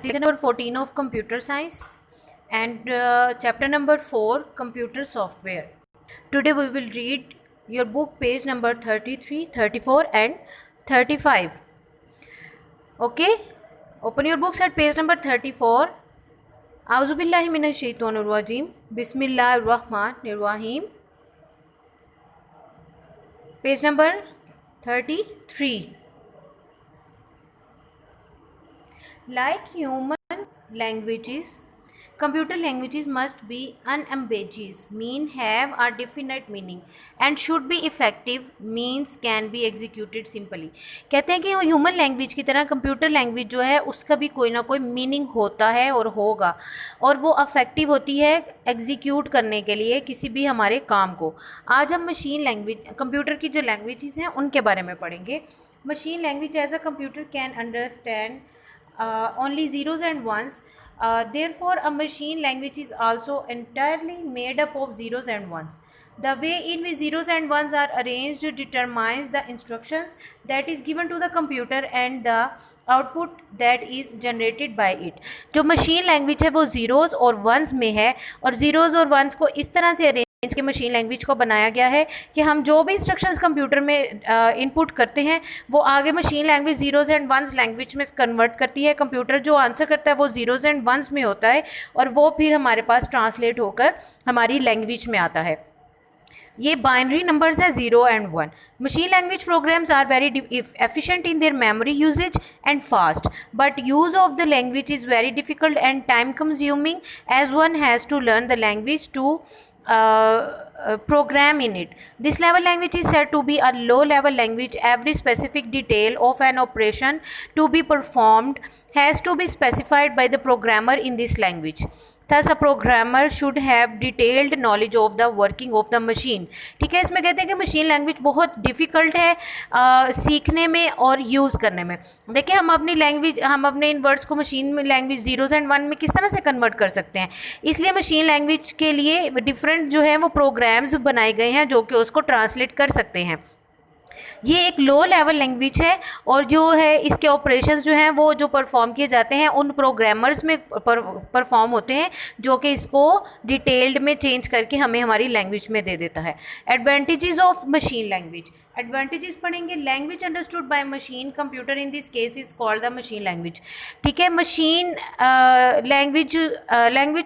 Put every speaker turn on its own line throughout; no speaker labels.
Lecture number 14 of computer science and chapter number 4 computer software. Today we will read your book page number 33, 34 and 35. Okay, open your books at page number 34. Auzubillahi minash shaitonir rajim. Bismillahir rahmanir rahim. Page number 33. Like human languages, computer languages must be unambiguous, mean have a definite meaning and should be effective, means can be executed simply. कहते हैं कि human language की तरह computer language जो है उसका भी कोई ना कोई मीनिंग होता है और होगा, और वो अफेक्टिव होती है एग्जीक्यूट करने के लिए किसी भी हमारे काम को. आज हम मशीन लैंग्वेज, कंप्यूटर की जो लैंग्वेजेस हैं उनके बारे में पढ़ेंगे. Machine language as a computer can understand only zeros and ones. Therefore, a machine language is also entirely made up of zeros and ones. The way in which zeros and ones are arranged determines the instructions that is given to the computer and the output that is generated by it. जो machine language है वो zeros और once में है, और zeros और once को इस तरह से के मशीन लैंग्वेज को बनाया गया है कि हम जो भी इंस्ट्रक्शंस कंप्यूटर में इनपुट करते हैं वो आगे machine language zeros and ones language में कन्वर्ट करती है. कंप्यूटर जो आंसर करता है वो ज़ीरोज़ एंड वंस में होता है और वो फिर हमारे पास ट्रांसलेट होकर हमारी लैंग्वेज में आता है. ये बाइनरी नंबर्स है 0 and 1. Machine language programs are very efficient in their memory usage and fast, but use of the language is very difficult and time consuming as one has to learn the language to program in it. This level language is said to be a low level language. Every specific detail of an operation to be performed has to be specified by the programmer in this language. Thus a programmer should have detailed knowledge of the working of the machine. ठीक है, इसमें कहते हैं कि machine language बहुत difficult है सीखने में और यूज़ करने में. देखिए हम अपनी लैंग्वेज, हम अपने इन वर्ड्स को मशीन में लैंग्वेज ज़ीरोज़ एंड वन में किस तरह से कन्वर्ट कर सकते हैं. इसलिए मशीन लैंग्वेज के लिए डिफरेंट जो है वो प्रोग्राम्स बनाए गए हैं जो कि उसको ट्रांसलेट कर सकते हैं. ये एक लो लेवल लैंग्वेज है और जो है इसके ऑपरेशंस जो हैं वो जो परफॉर्म किए जाते हैं उन प्रोग्रामर्स में परफॉर्म होते हैं जो कि इसको डिटेल्ड में चेंज करके हमें हमारी लैंग्वेज में दे देता है. Advantages of machine language. Advantages पढ़ेंगे. Language understood by machine computer in this case is called the machine language. ठीक है, मशीन लैंग्वेज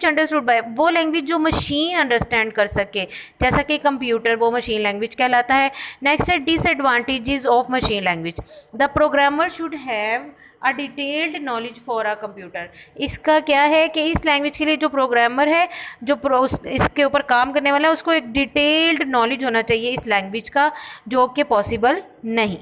अंडरस्टूड बाय वो लैंग्वेज जो मशीन अंडरस्टैंड कर सके, जैसा कि कंप्यूटर, वो मशीन लैंग्वेज कहलाता है. नेक्स्ट है disadvantages of machine language. The programmer should have a detailed knowledge for a computer. इसका क्या है कि इस लैंग्वेज के लिए जो प्रोग्रामर है, जो इसके ऊपर काम करने वाला है, उसको एक डिटेल्ड नॉलेज होना चाहिए इस लैंग्वेज का, जो कि पॉसिबल नहीं.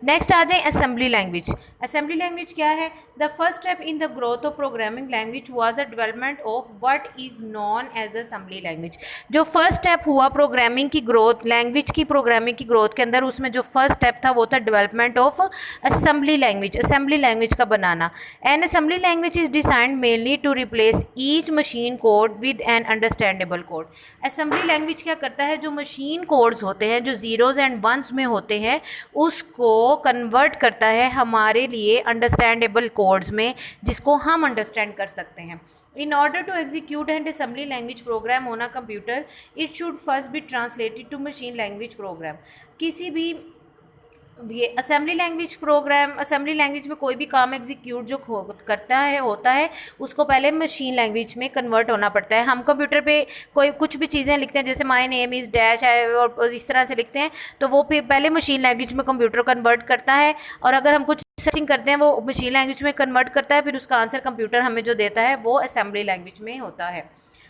नेक्स्ट आ जाए असेंबली लैंग्वेज. असेंबली लैंग्वेज क्या है? The first step in the growth of programming language was the development of what is known as the assembly language. जो फर्स्ट स्टेप हुआ प्रोग्रामिंग की ग्रोथ, लैंग्वेज की programming की growth के अंदर, उसमें जो फर्स्ट स्टेप था वो था development of assembly language, assembly language का बनाना. An assembly language is designed mainly to replace each machine code with an understandable code. Assembly language क्या करता है? जो मशीन कोड्स होते हैं, जो ज़ीरोज़ एंड वंस में होते हैं, उसको कन्वर्ट करता है हमारे लिए अंडरस्टैंडेबल कोड्स में, जिसको हम अंडरस्टैंड कर सकते हैं. In order to execute an assembly language program on a computer, it should first be translated to machine language program. किसी भी ये assembly language program, assembly language में कोई भी काम एग्जीक्यूट जो करता है होता है, उसको पहले मशीन लैंग्वेज में कन्वर्ट होना पड़ता है. हम कंप्यूटर पे कोई कुछ भी चीज़ें लिखते हैं, जैसे माय नेम इज़ डैश है और इस तरह से लिखते हैं, तो वो फिर पहले मशीन लैंग्वेज में कंप्यूटर कन्वर्ट करता है, और अगर हम कुछ सर्चिंग करते हैं वो मशीन लैंग्वेज में कन्वर्ट करता है, फिर उसका आंसर कंप्यूटर हमें जो देता है वो असेंबली लैंग्वेज में होता है.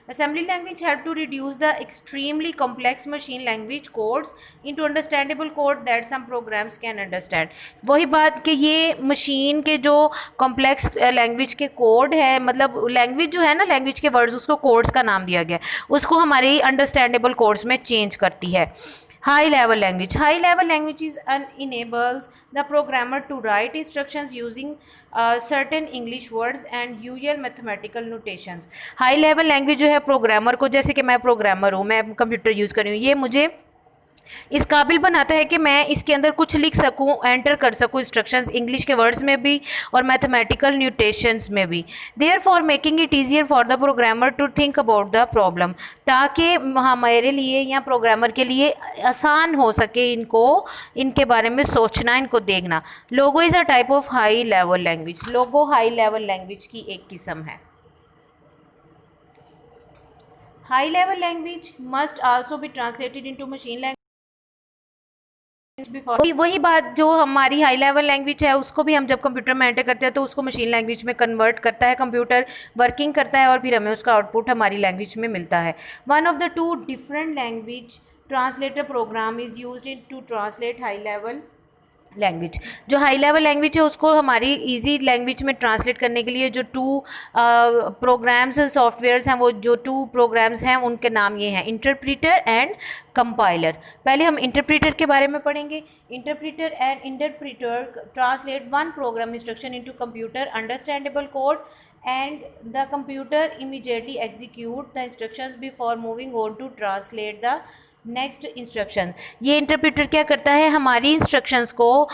Assembly language help to reduce the extremely complex machine language codes into understandable code that some programs can understand. वही बात कि ये मशीन के जो कॉम्प्लेक्स लैंग्वेज के कोड है, मतलब लैंग्वेज जो है ना, लैंग्वेज के वर्ड्स, उसको कोड्स का नाम दिया गया, उसको हमारे अंडरस्टैंडेबल कोड्स में चेंज करती है. High level language. High level languages enables the programmer to write instructions using certain English words and usual mathematical notations. High level language जो है प्रोग्रामर को, जैसे कि मैं प्रोग्रामर हूँ, मैं कंप्यूटर यूज़ कर रही हूँ, ये मुझे इस काबिल बनाता है कि मैं इसके अंदर कुछ लिख सकूं, एंटर कर सकूं इंस्ट्रक्शंस इंग्लिश के वर्ड्स में भी और मैथमेटिकल न्यूटेशंस में भी। There for making it easier for the programmer to think about the problem, ताकि हमारे लिए या प्रोग्रामर के लिए आसान हो सके इनको इनके बारे में सोचना, इनको देखना। Logo is a type of high level language, Logo high level language की एक किस्म है। High level language must also be translated into machine language. वही बात जो हमारी हाई लेवल लैंग्वेज है उसको भी हम जब कंप्यूटर में एंटर करते हैं तो उसको मशीन लैंग्वेज में कन्वर्ट करता है कंप्यूटर, वर्किंग करता है और फिर हमें उसका आउटपुट हमारी लैंग्वेज में मिलता है। One of the two different language translator program is used in to translate high level language. जो हाई लेवल लैंग्वेज है उसको हमारी इजी लैंग्वेज में ट्रांसलेट करने के लिए जो टू प्रोग्राम्स सॉफ्टवेयर्स हैं, वो जो टू प्रोग्राम्स हैं उनके नाम ये हैं, इंटरप्रीटर एंड कंपाइलर। पहले हम इंटरप्रीटर के बारे में पढ़ेंगे। Interpreter and interpreter translate one programme instruction into computer understandable code and the computer immediately execute the instructions before moving on to translate the next instruction. ये इंटरप्रेटर क्या करता है, हमारी इंस्ट्रक्शंस को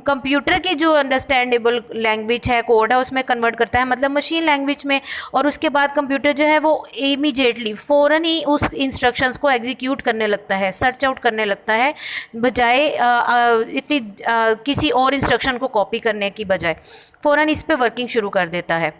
कंप्यूटर की जो अंडरस्टैंडेबल लैंग्वेज है, code है, उसमें कन्वर्ट करता है, मतलब मशीन लैंग्वेज में। और उसके बाद कंप्यूटर जो है वो इमीडिएटली फ़ौरन ही उस इंस्ट्रक्शंस को एग्जीक्यूट करने लगता है, सर्च आउट करने लगता है, बजाय इतनी किसी और इंस्ट्रक्शन को कॉपी करने की बजाय फ़ौरन इस पर वर्किंग शुरू कर देता है।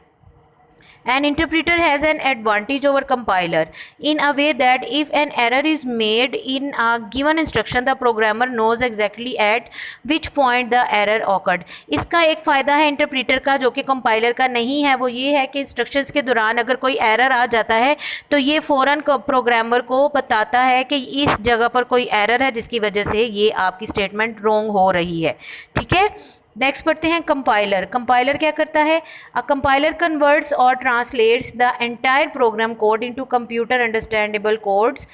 An interpreter has an advantage over compiler in a way that if an error is made in a given instruction, the programmer knows exactly at which point the error occurred. इसका एक फ़ायदा है interpreter का जो कि compiler का नहीं है, वो ये है कि इंस्ट्रक्शंस के दौरान अगर कोई एरर आ जाता है तो ये फ़ौरन प्रोग्रामर को बताता है कि इस जगह पर कोई एरर है जिसकी वजह से ये आपकी स्टेटमेंट रॉन्ग हो रही है। ठीक है, नेक्स्ट पढ़ते हैं कंपाइलर। कंपाइलर क्या करता है, अ कंपाइलर कन्वर्ट्स और translates the entire program code into computer understandable codes.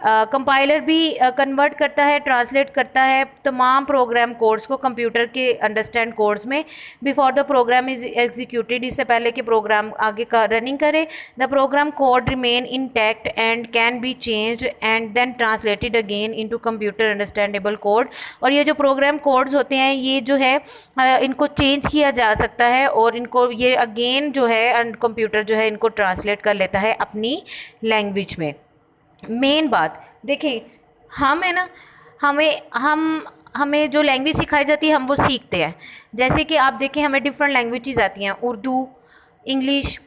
Compiler भी कन्वर्ट करता है, ट्रांसलेट करता है तमाम प्रोग्राम कोड्स को कंप्यूटर के अंडरस्टैंड कोड्स में। Before the program is executed, इससे पहले कि प्रोग्राम आगे का रनिंग करे, the program code remain intact and can be changed and then translated again into computer understandable code. और ये जो प्रोग्राम कोड्स होते हैं ये जो है इनको चेंज किया जा सकता है और इनको ये अगेन जो है कंप्यूटर जो है इनको ट्रांसलेट कर लेता है अपनी लैंग्वेज में। मेन बात देखिए, हम है ना, हमें जो लैंग्वेज सिखाई जाती है हम वो सीखते हैं। जैसे कि आप देखें हमें डिफरेंट लैंग्वेजेस आती हैं, उर्दू, इंग्लिश,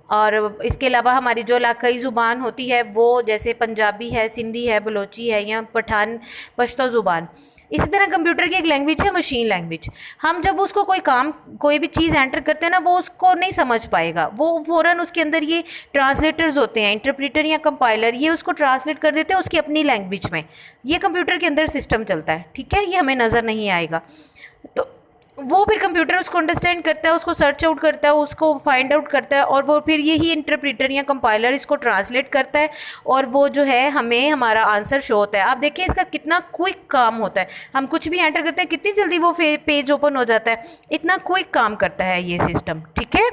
और इसके अलावा हमारी जो इलाकाई ज़ुबान होती है वो जैसे पंजाबी है, सिंधी है, बलोची है या पश्तो ज़ुबान। इसी तरह कंप्यूटर की एक लैंग्वेज है मशीन लैंग्वेज। हम जब उसको कोई भी चीज़ एंटर करते हैं ना वो उसको नहीं समझ पाएगा, वो फ़ौरन उसके अंदर ये ट्रांसलेटर्स होते हैं, इंटरप्रीटर या कंपाइलर, ये उसको ट्रांसलेट कर देते हैं उसकी अपनी लैंग्वेज में। ये कंप्यूटर के अंदर सिस्टम चलता है, ठीक है, ये हमें नज़र नहीं आएगा। तो वो फिर कंप्यूटर उसको अंडरस्टैंड करता है, उसको सर्च आउट करता है, उसको फाइंड आउट करता है और वो फिर यही इंटरप्रीटर या कंपाइलर इसको ट्रांसलेट करता है और वो जो है हमें हमारा आंसर शो होता है। आप देखिए इसका कितना क्विक काम होता है, हम कुछ भी एंटर करते हैं कितनी जल्दी वो पेज ओपन हो जाता है, इतना क्विक काम करता है ये सिस्टम। ठीक है,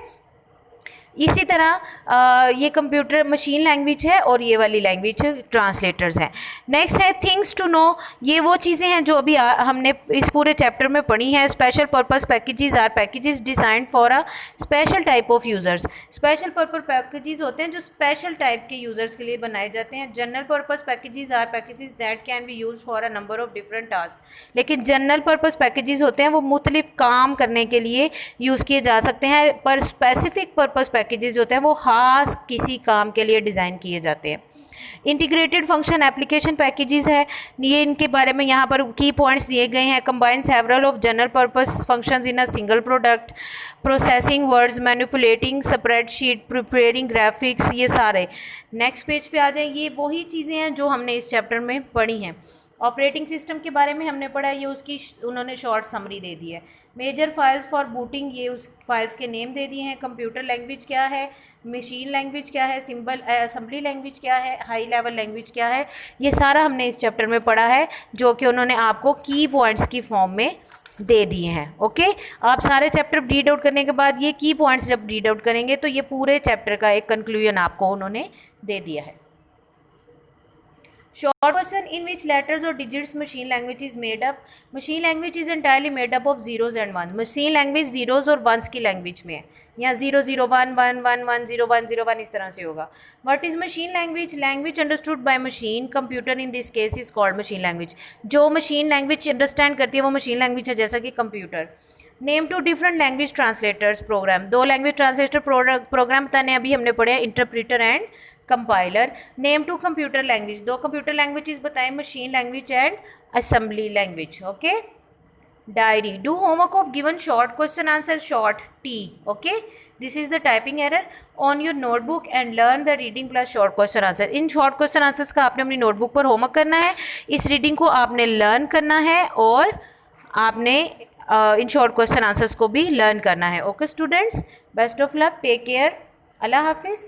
इसी तरह ये कंप्यूटर मशीन लैंग्वेज है और ये वाली लैंग्वेज ट्रांसलेटर्स हैं। नेक्स्ट है थिंग्स टू नो। ये वो चीज़ें हैं जो अभी हमने इस पूरे चैप्टर में पढ़ी हैं। Special purpose packages are packages designed for a special type of users. Special purpose packages होते हैं जो स्पेशल टाइप के यूज़र्स के लिए बनाए जाते हैं। General purpose packages are packages that can be use for a number of different task. लेकिन जनरल पर्पस पैकेजेस होते हैं वो मुख्तलिफ काम करने के लिए यूज़ किए जा सकते हैं, पर स्पेसिफिक पर्पस पैकेजेस होते हैं वो खास किसी काम के लिए डिज़ाइन किए जाते हैं। इंटीग्रेटेड फंक्शन एप्लीकेशन पैकेजेस है, ये इनके बारे में यहाँ पर की पॉइंट्स दिए गए हैं। Combine several of general purpose functions in a single product, processing words, manipulating spreadsheet, preparing graphics, ये सारे। नेक्स्ट पेज पे आ जाए, ये वही चीज़ें हैं जो हमने इस चैप्टर में पढ़ी हैं। ऑपरेटिंग सिस्टम के बारे में हमने पढ़ा, ये उसकी उन्होंने शॉर्ट समरी दे दी है। मेजर फाइल्स फॉर बूटिंग, ये उस फाइल्स के नेम दे दिए हैं। कंप्यूटर लैंग्वेज क्या है, मशीन लैंग्वेज क्या है, सिंबल असेंबली लैंग्वेज क्या है, हाई लेवल लैंग्वेज क्या है, ये सारा हमने इस चैप्टर में पढ़ा है जो कि उन्होंने आपको की पॉइंट्स की फॉर्म में दे दिए हैं। ओके, आप सारे चैप्टर रीड आउट करने के बाद ये की पॉइंट्स जब रीड आउट करेंगे तो ये पूरे चैप्टर का एक कंक्लूजन आपको उन्होंने दे दिया है। Short question in which letters or digits machine language is made up. Machine language is entirely made up of zeros and ones. Machine language zeros और ones की language में है. यहाँ 0 0 1 1 1 1 0 1 0 1 इस तरह से होगा. What is machine language? Language understood by machine. Computer in this case is called machine language. जो machine language understand करती है वो machine language है, जैसा कि computer. Name two different language translators program. दो लैंग्वेज ट्रांसलेटर प्रोग्राम बताने अभी हमने पढ़े, interpreter and compiler. Name two computer language. दो कंप्यूटर लैंग्वेजेस बताएं, machine language and assembly language. Okay. Diary. Do homework of given short question answer short टी. Okay. This is the typing error on your notebook and learn the reading plus short question answer. इन short question answers का आपने अपनी notebook पर homework करना है. इस reading को आपने लर्न करना है और आपने इन शॉर्ट क्वेश्चन आंसर्स को भी लर्न करना है. Okay students, best of luck, take care, अल्लाह हाफिज़.